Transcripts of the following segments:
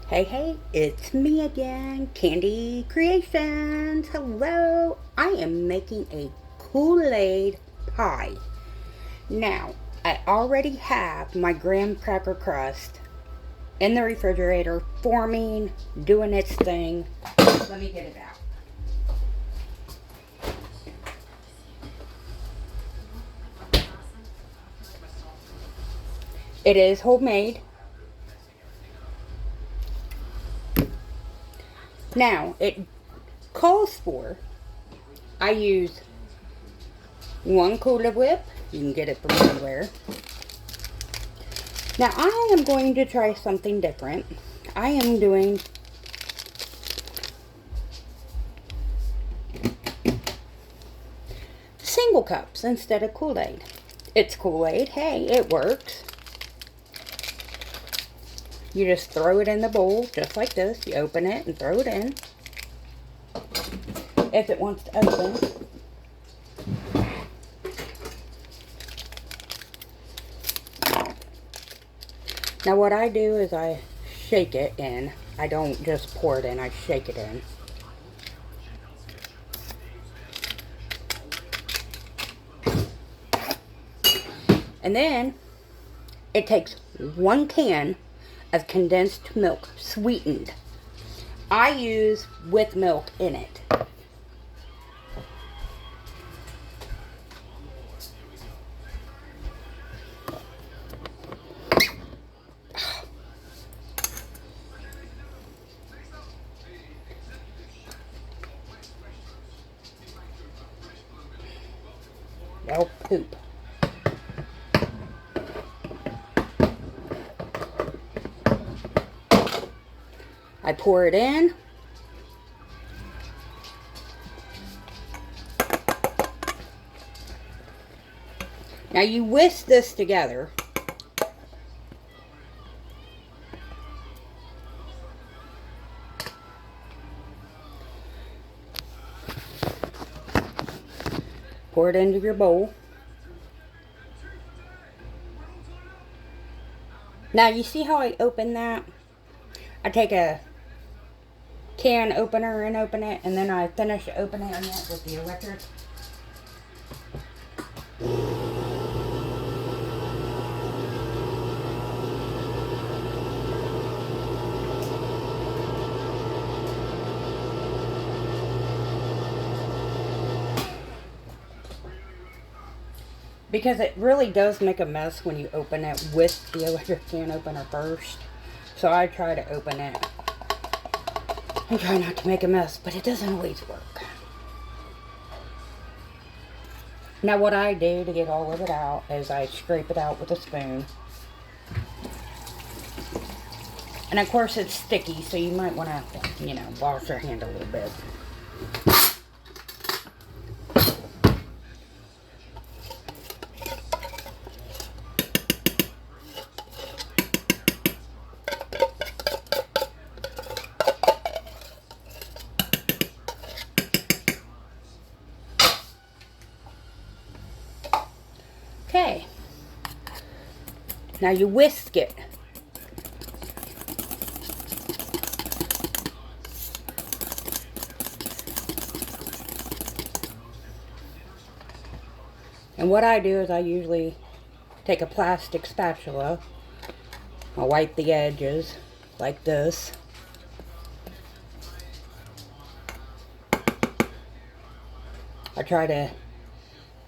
Hey, it's me again, Candy Creations. Hello, I am making a Kool-Aid pie. Now, I already have my graham cracker crust in the refrigerator, forming, doing its thing. Let me get it out. It is homemade. Now, it calls for, I use one Cola Whip. You can get it from anywhere. Now I am going to try something different. I am doing single cups instead of Kool-Aid. It's Kool-Aid. Hey, it works. You just throw it in the bowl just like this. You open it and throw it in. If it wants to open. Now what I do is I shake it in. I don't just pour it in, I shake it in. And then it takes 1 can of condensed milk, sweetened. I use with milk in it. Well, poop. I pour it in. Now you whisk this together. Pour it into your bowl. Now you see how I open that? I take a can opener and open it, and then I finish opening it with the electric. Because it really does make a mess when you open it with the electric can opener first. So I try to open it and try not to make a mess, but it doesn't always work. Now what I do to get all of it out is I scrape it out with a spoon. And of course it's sticky, so you might want to, wash your hand a little bit. Okay. Now you whisk it. And what I do is I usually take a plastic spatula. I'll wipe the edges like this. I try to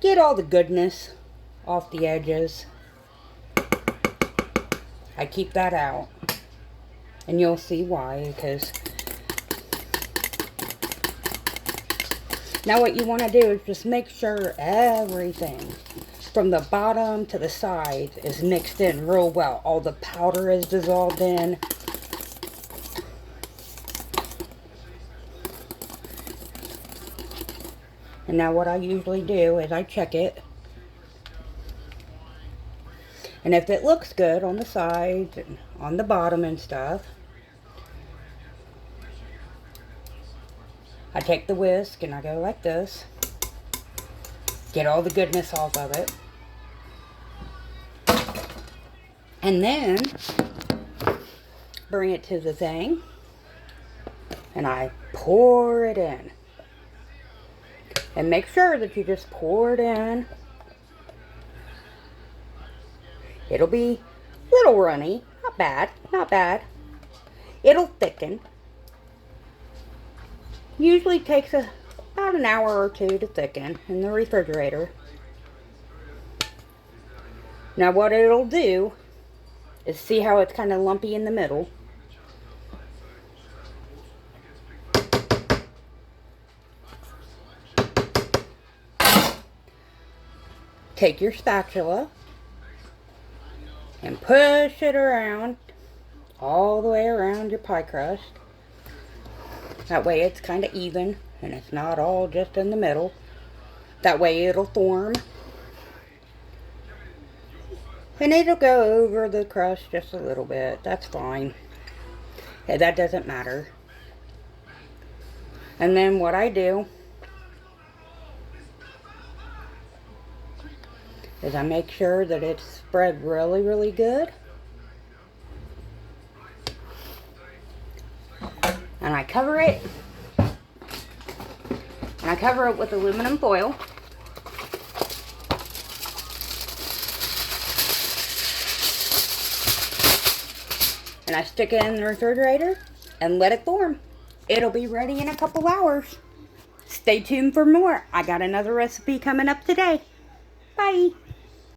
get all the goodness off the edges. I keep that out. And you'll see why, because now what you want to do is just make sure everything from the bottom to the sides is mixed in real well. All the powder is dissolved in. And now what I usually do is I check it. And if it looks good on the sides and on the bottom and stuff, I take the whisk and I go like this. Get all the goodness off of it. And then bring it to the thing and I pour it in. And make sure that you just pour it in. It'll be a little runny. Not bad, not bad. It'll thicken. Usually takes about an hour or two to thicken in the refrigerator. Now what it'll do is, see how it's kind of lumpy in the middle? Take your spatula and push it around, all the way around your pie crust. That way it's kind of even and it's not all just in the middle. That way it'll form. And it'll go over the crust just a little bit. That's fine. Yeah, that doesn't matter. And then what I do is I make sure that it's spread really, really good. And I cover it. And I cover it with aluminum foil. And I stick it in the refrigerator and let it form. It'll be ready in a couple hours. Stay tuned for more. I got another recipe coming up today. Bye.